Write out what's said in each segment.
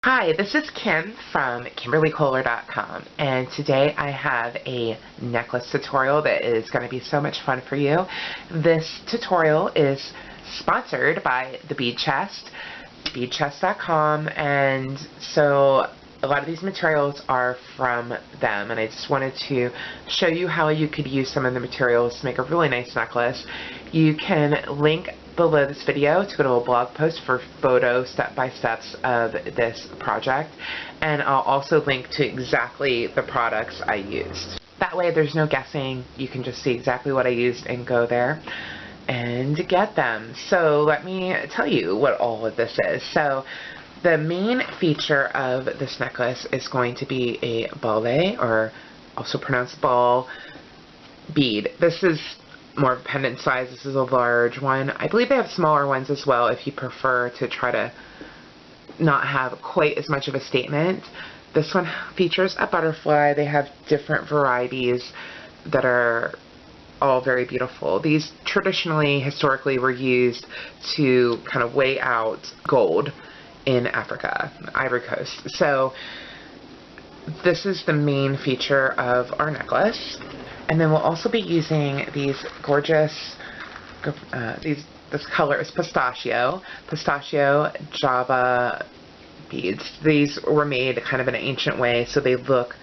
Hi, this is Kim from KimberlyKoehler.com, and today I have a necklace tutorial that is going to be so much fun for you. This tutorial is sponsored by the Bead Chest, beadchest.com, and so a lot of these materials are from them, and I just wanted to show you how you could use some of the materials to make a really nice necklace. You can link below this video to go to a blog post for photo step-by-steps of this project, and I'll also link to exactly the products I used. That way there's no guessing. You can just see exactly what I used and go there and get them. So let me tell you what all of this is. So the main feature of this necklace is going to be a baule, or also pronounced ball, bead. This is more of a pendant size. This is a large one. I believe they have smaller ones as well if you prefer to try to not have quite as much of a statement. This one features a butterfly. They have different varieties that are all very beautiful. These traditionally, historically, were used to kind of weigh out gold in Africa, Ivory Coast. So this is the main feature of our necklace. And then we'll also be using these gorgeous, this color is pistachio Java beads. These were made kind of in an ancient way, so they look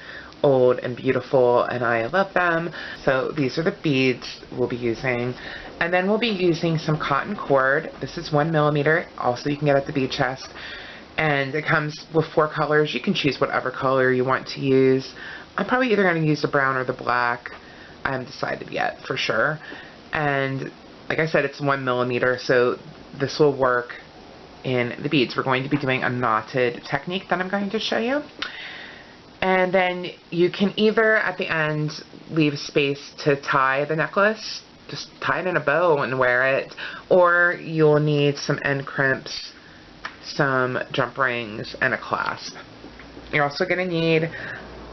old and beautiful, and I love them. So these are the beads we'll be using. And then we'll be using some cotton cord. This is 1mm, also you can get at the Bead Chest. And it comes with 4 colors. You can choose whatever color you want to use. I'm probably either going to use the brown or the black. I haven't decided yet for sure. And like I said, it's 1mm, so this will work in the beads. We're going to be doing a knotted technique that I'm going to show you. And then you can either at the end leave space to tie the necklace, just tie it in a bow and wear it, or you'll need some end crimps, some jump rings, and a clasp. You're also going to need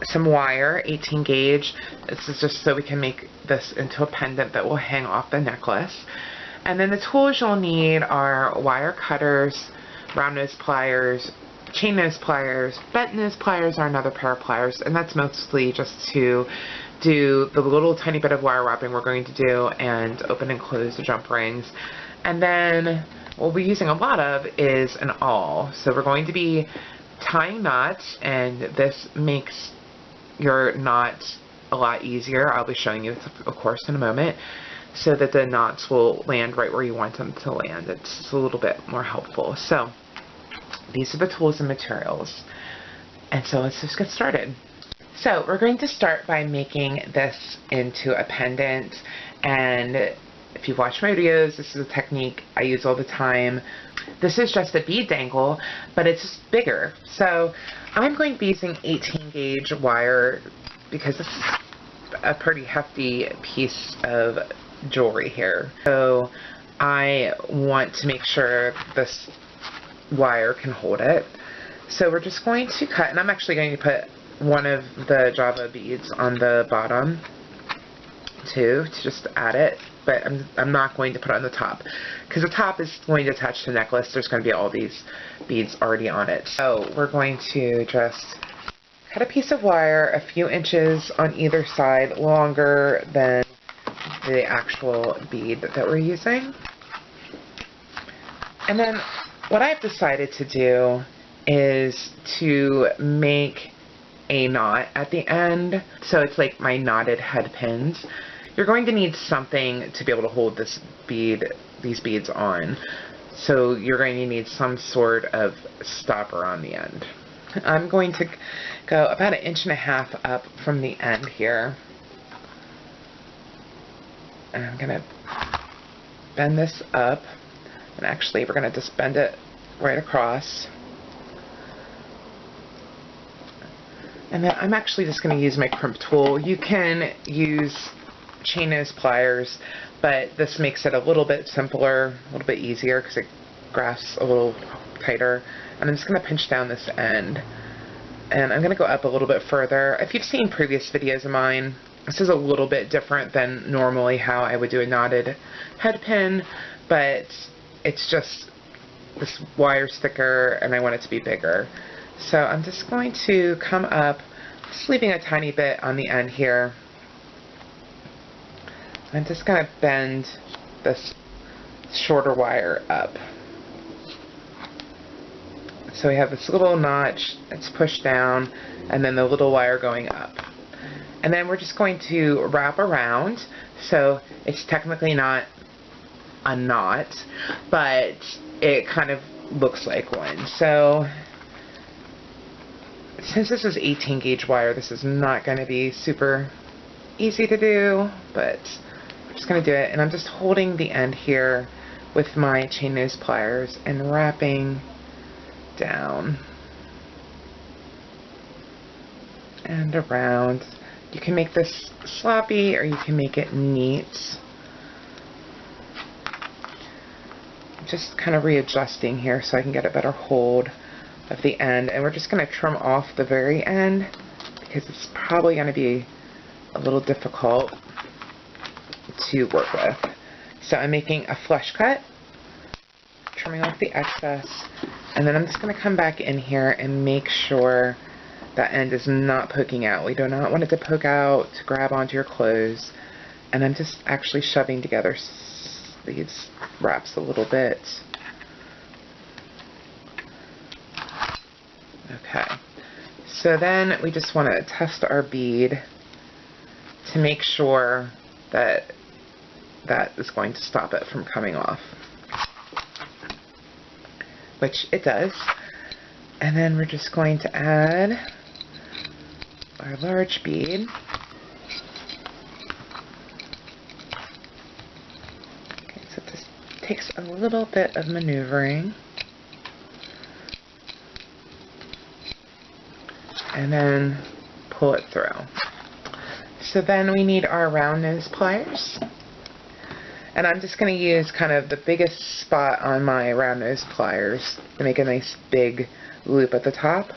some wire, 18 gauge. This is just so we can make this into a pendant that will hang off the necklace. And then the tools you'll need are wire cutters, round nose pliers, chain nose pliers, bent nose pliers are another pair of pliers, and that's mostly just to do the little tiny bit of wire wrapping we're going to do and open and close the jump rings. And then what we're using a lot of is an awl. So we're going to be tying knots, and this makes your knots a lot easier. I'll be showing you, of course, in a moment, so that the knots will land right where you want them to land. It's a little bit more helpful. So these are the tools and materials. And so let's just get started. So we're going to start by making this into a pendant, and if you've watched my videos, this is a technique I use all the time. This is just a bead dangle, but it's just bigger. So I'm going to be using 18 gauge wire because this is a pretty hefty piece of jewelry here. So I want to make sure this wire can hold it. So we're just going to cut, and I'm actually going to put one of the Java beads on the bottom too, to just add it. But I'm not going to put it on the top, because the top is going to attach to the necklace. There's going to be all these beads already on it. So we're going to just cut a piece of wire a few inches on either side, longer than the actual bead that we're using. And then what I've decided to do is to make a knot at the end, so it's like my knotted head pins. You're going to need something to be able to hold this bead, these beads on. So you're going to need some sort of stopper on the end. I'm going to go about 1.5 inches up from the end here. And I'm going to bend this up. And actually, we're going to just bend it right across. And then I'm actually just going to use my crimp tool. You can use chain nose pliers, but this makes it a little bit simpler, a little bit easier, because it grasps a little tighter. And I'm just going to pinch down this end, and I'm going to go up a little bit further. If you've seen previous videos of mine, this is a little bit different than normally how I would do a knotted head pin, but it's just this wire's thicker and I want it to be bigger. So I'm just going to come up, just leaving a tiny bit on the end here. I'm just going to bend this shorter wire up. So we have this little notch that's pushed down, and then the little wire going up. And then we're just going to wrap around. So it's technically not a knot, but it kind of looks like one. So since this is 18 gauge wire, this is not going to be super easy to do, but I'm just going to do it. And I'm just holding the end here with my chain nose pliers and wrapping down and around. You can make this sloppy or you can make it neat. Just kind of readjusting here so I can get a better hold of the end, and we're just going to trim off the very end because it's probably going to be a little difficult to work with. So I'm making a flush cut, trimming off the excess, and then I'm just going to come back in here and make sure that end is not poking out. We do not want it to poke out to grab onto your clothes. And I'm just actually shoving together these wraps a little bit. Okay, so then we just want to test our bead to make sure that that is going to stop it from coming off, which it does. And then we're just going to add our large bead. Okay, so this takes a little bit of maneuvering. And then pull it through. So then we need our round nose pliers. And I'm just going to use kind of the biggest spot on my round nose pliers to make a nice big loop at the top.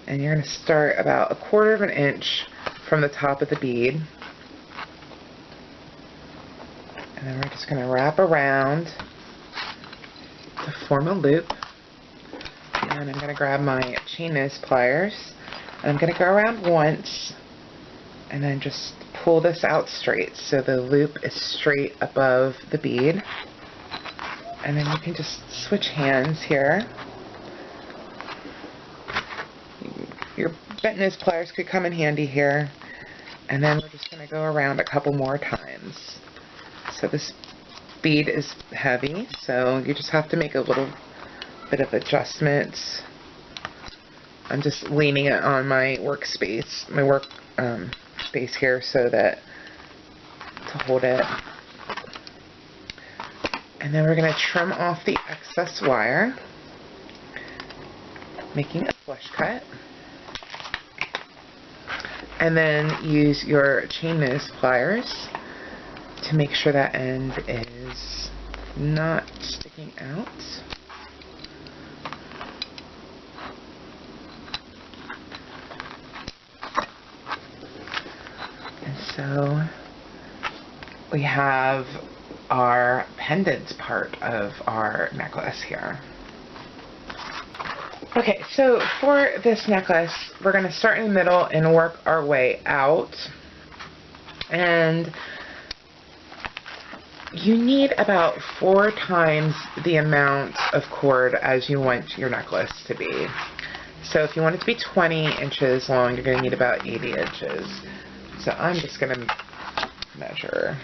And you're going to start about 1/4 of an inch from the top of the bead. And then we're just going to wrap around to form a loop. And I'm going to grab my chain nose pliers, and I'm going to go around once and then just pull this out straight so the loop is straight above the bead. And then you can just switch hands here. Your bent nose pliers could come in handy here. And then we're just going to go around a couple more times. So this bead is heavy, so you just have to make a little bit of adjustments. I'm just leaning it on my workspace, my work space here, so that to hold it. And then we're going to trim off the excess wire, making a flush cut. And then use your chain nose pliers to make sure that end is not sticking out. And so we have our pendant part of our necklace here. Okay, so for this necklace, we're going to start in the middle and work our way out. And you need about 4 times the amount of cord as you want your necklace to be. So if you want it to be 20 inches long, you're going to need about 80 inches. So I'm just going to measure.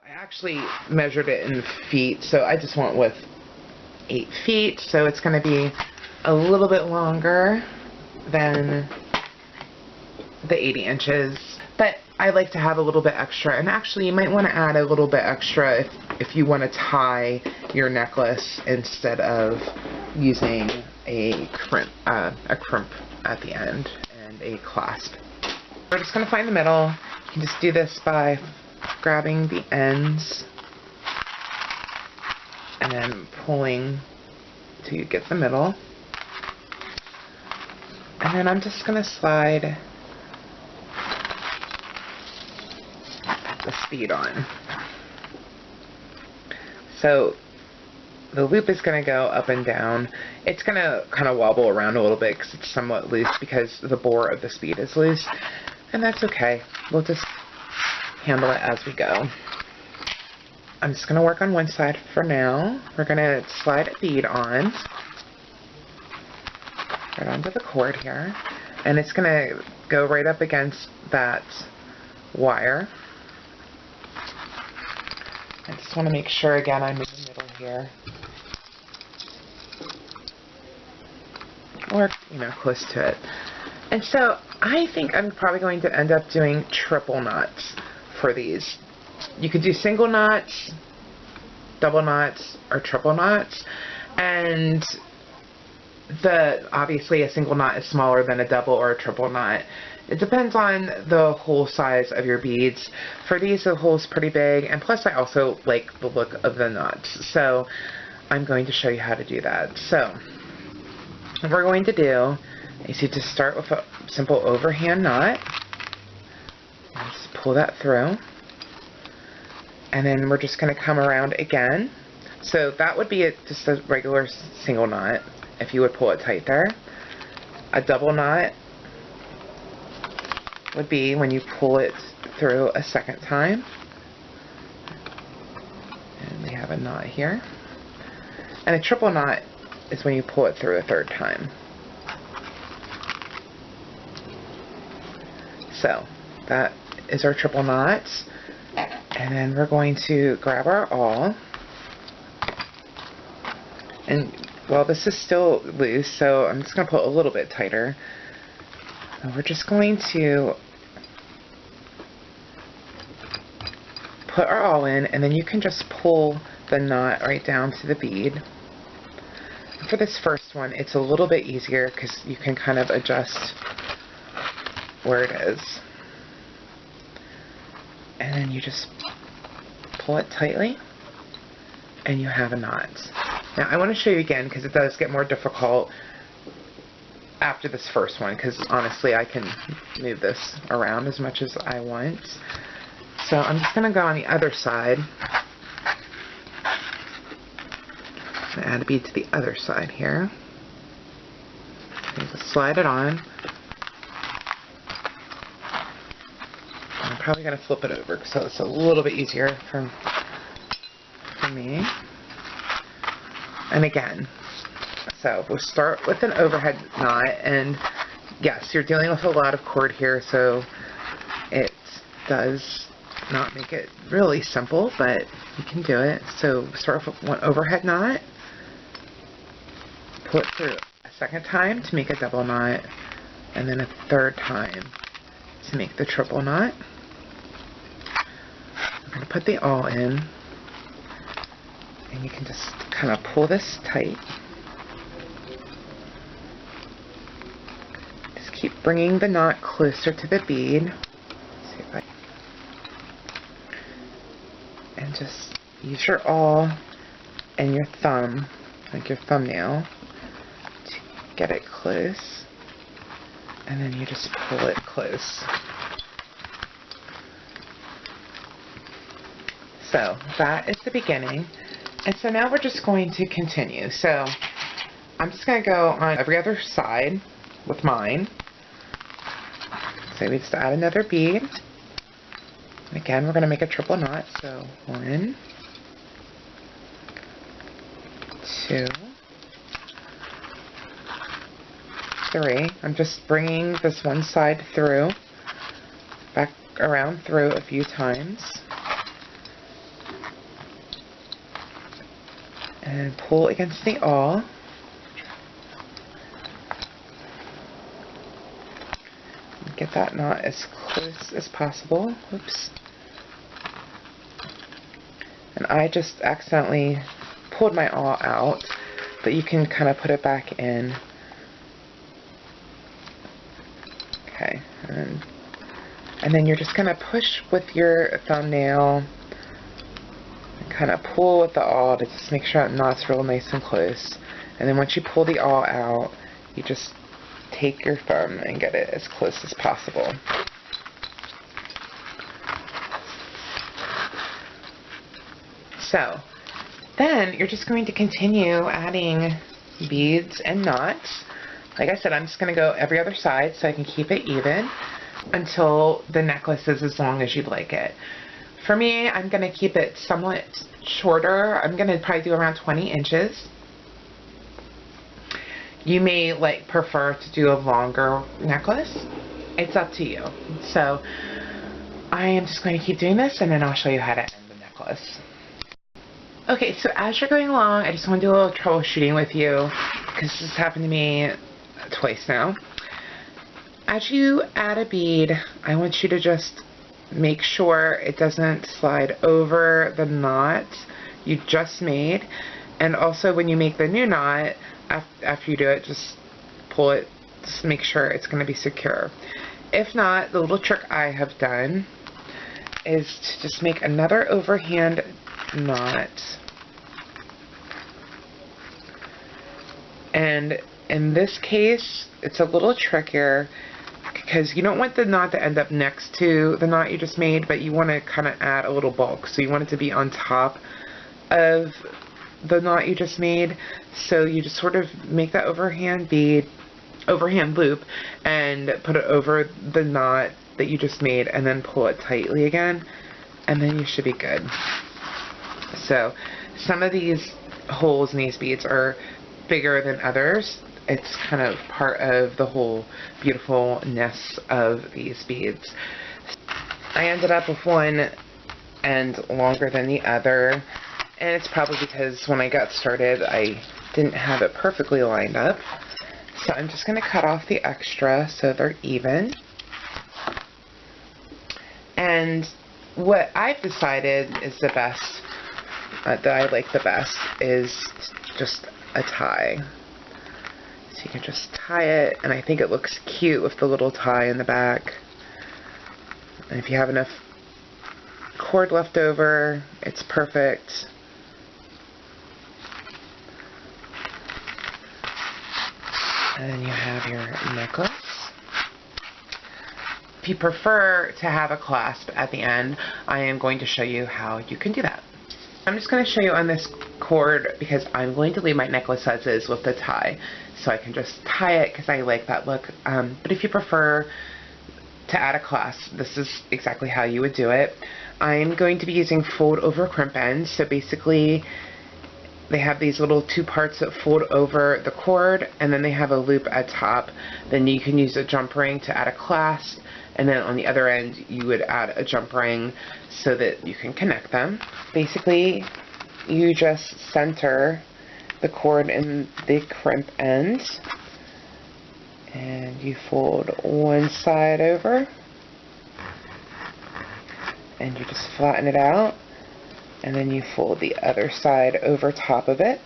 I actually measured it in feet, so I just went with 8 feet, so it's going to be a little bit longer than the 80 inches, but I like to have a little bit extra, and actually you might want to add a little bit extra if you want to tie your necklace instead of using a crimp at the end and a clasp. We're just going to find the middle. You can just do this by grabbing the ends and then pulling till you get the middle. And then I'm just going to slide the bead on. So the loop is going to go up and down. It's going to kind of wobble around a little bit because it's somewhat loose because the bore of this bead is loose. And that's okay. We'll just handle it as we go. I'm just going to work on one side for now. We're going to slide a bead on, right onto the cord here. And it's going to go right up against that wire. I just want to make sure, again, I'm in the middle here. Or, you know, close to it. And so I think I'm probably going to end up doing triple knots for these. You could do single knots, double knots, or triple knots. And obviously a single knot is smaller than a double or a triple knot. It depends on the hole size of your beads. For these, the hole's pretty big, and plus I also like the look of the knots. So I'm going to show you how to do that. So what we're going to do is you just start with a simple overhand knot. Just pull that through. And then we're just going to come around again. So that would be just a regular single knot if you would pull it tight there. A double knot would be when you pull it through a second time. And we have a knot here. And a triple knot is when you pull it through a third time. So that is our triple knots. And then we're going to grab our awl. And well, this is still loose, so I'm just going to pull it a little bit tighter. And we're just going to put our awl in, and then you can just pull the knot right down to the bead. For this first one, it's a little bit easier because you can kind of adjust where it is. And then you just pull it tightly, and you have a knot. Now I want to show you again because it does get more difficult after this first one, because honestly I can move this around as much as I want. So I'm just going to go on the other side and add a bead to the other side here. Just slide it on. I'm probably going to flip it over so it's a little bit easier for me. And again, so we'll start with an overhead knot, and yes, you're dealing with a lot of cord here, so it does not make it really simple, but you can do it. So start with one overhead knot, pull it through a second time to make a double knot, and then a third time to make the triple knot. I'm going to put the awl in, and you can just kind of pull this tight. Just keep bringing the knot closer to the bead. See if and just use your awl and your thumb, like your thumbnail, to get it close. And then you just pull it close. So that is the beginning. And so now we're just going to continue. So I'm just going to go on every other side with mine. So we just add another bead. And again, we're going to make a triple knot. So 1, 2, 3. I'm just bringing this one side through, back around through a few times. And pull against the awl. Get that knot as close as possible. Oops. And I just accidentally pulled my awl out, but you can kind of put it back in. Okay. And then you're just going to push with your thumbnail, kind of pull with the awl to just make sure that knot's real nice and close. And then once you pull the awl out, you just take your thumb and get it as close as possible. So Then you're just going to continue adding beads and knots. Like I said, I'm just going to go every other side so I can keep it even until the necklace is as long as you'd like it. For me, I'm going to keep it somewhat shorter. I'm going to probably do around 20 inches. You may prefer to do a longer necklace. It's up to you. So I am just going to keep doing this, and then I'll show you how to end the necklace. Okay, so as you're going along, I just want to do a little troubleshooting with you because this has happened to me twice now. As you add a bead, I want you to just make sure it doesn't slide over the knot you just made. And also when you make the new knot, after you do it, just pull it, just make sure it's going to be secure. If not, the little trick I have done is to just make another overhand knot. And in this case, it's a little trickier because you don't want the knot to end up next to the knot you just made, but you want to kind of add a little bulk. So you want it to be on top of the knot you just made. So you just sort of make that overhand loop and put it over the knot that you just made, and then pull it tightly again, and then you should be good. So some of these holes in these beads are bigger than others. It's kind of part of the whole beautifulness of these beads. I ended up with one end longer than the other, and it's probably because when I got started I didn't have it perfectly lined up. So I'm just going to cut off the extra so they're even. And what I've decided is the best, that I like the best, is just a tie. So you can just tie it, and I think it looks cute with the little tie in the back. And if you have enough cord left over, it's perfect. And then you have your necklace. If you prefer to have a clasp at the end, I am going to show you how you can do that. I'm just going to show you on this cord because I'm going to leave my necklace as is with the tie. So I can just tie it because I like that look. But if you prefer to add a clasp, this is exactly how you would do it. I'm going to be using fold over crimp ends. So basically, they have these little two parts that fold over the cord, and then they have a loop at top. Then you can use a jump ring to add a clasp, and then on the other end you would add a jump ring so that you can connect them. Basically, you just center the cord in the crimp end, and you fold one side over, and you just flatten it out. And then you fold the other side over top of it.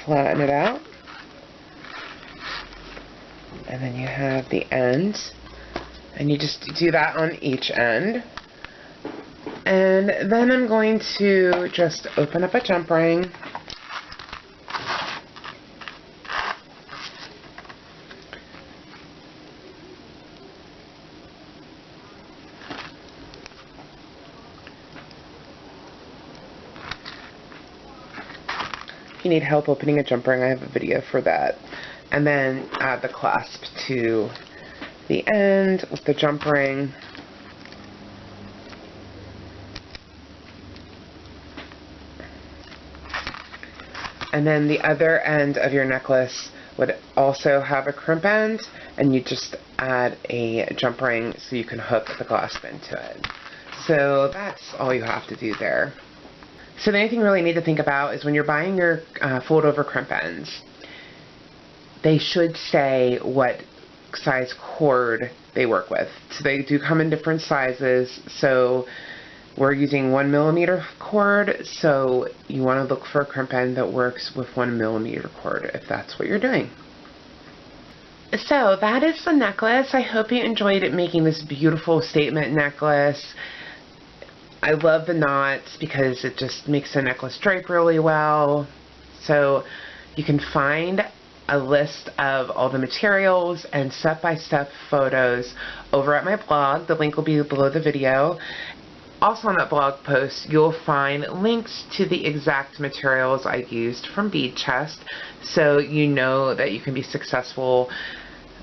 Flatten it out. And then you have the end. And you just do that on each end. And then I'm going to just open up a jump ring. If you need help opening a jump ring, I have a video for that. And then add the clasp to the end with the jump ring. And then the other end of your necklace would also have a crimp end, and you just add a jump ring so you can hook the clasp into it. So that's all you have to do there. So the only thing you really need to think about is when you're buying your fold over crimp ends, they should say what size cord they work with. So they do come in different sizes. So we're using 1mm cord, so you want to look for a crimp end that works with 1mm cord if that's what you're doing. So that is the necklace. I hope you enjoyed making this beautiful statement necklace. I love the knots because it just makes the necklace drape really well. So you can find a list of all the materials and step-by-step photos over at my blog. The link will be below the video. Also on that blog post, you'll find links to the exact materials I used from Bead Chest, so you know that you can be successful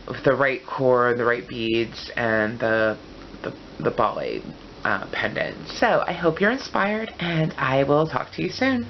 with the right core, the right beads, and the Baule pendant. So I hope you're inspired, and I will talk to you soon.